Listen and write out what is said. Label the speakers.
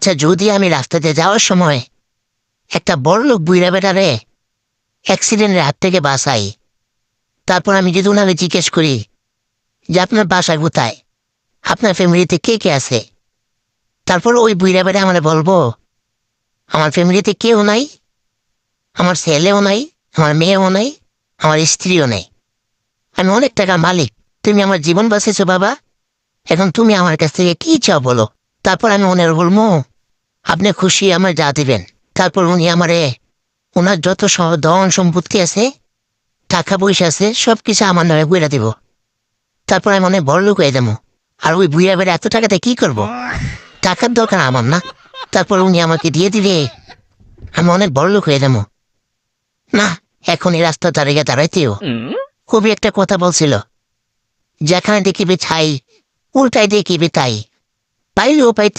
Speaker 1: আচ্ছা, যদি আমি রাস্তাতে যাওয়ার সময় একটা বড়লোক বুইড়া বেটারে অ্যাক্সিডেন্টের হাত থেকে বাঁচাই, তারপর আমি যদি ওনাকে জিজ্ঞেস করি যে আপনার বাসা কোথায়, আপনার ফ্যামিলিতে কে কে আছে, তারপর ওই বুইড়া বেটা আমার বলবো আমার ফ্যামিলিতে কেউ নাই, আমার ছেলেও নাই, আমার মেয়েও নাই, আমার স্ত্রীও নেই, আমি অনেক টাকার মালিক, তুমি আমার জীবন বাঁচিয়েছো বাবা, এখন তুমি আমার কাছ থেকে কি চাও বলো। তারপর আমি ওনার বলবো আপনি খুশি আমার যা দিবেন। তারপর উনি আমারে ওনার যত ধন সম্পত্তি আছে, টাকা পয়সা আছে, সবকিছু আমার নামে বইরা দিব। তারপর আমি অনেক বড় লোক হয়ে যাবো। আর ওই বুড়া বেড়ে এত টাকাতে কি করব? টাকার দরকার আমার না। তারপর উনি আমাকে দিয়ে দিলে আমি অনেক বড় লোক হয়ে যাবো। না, এখন এই রাস্তা দাঁড়িয়ে দাঁড়াইতেও খুবই একটা কথা বলছিল, যেখানে দেখিবে ছাই, উল্টাই দেখিবে তাই, পাইলেও পাইতে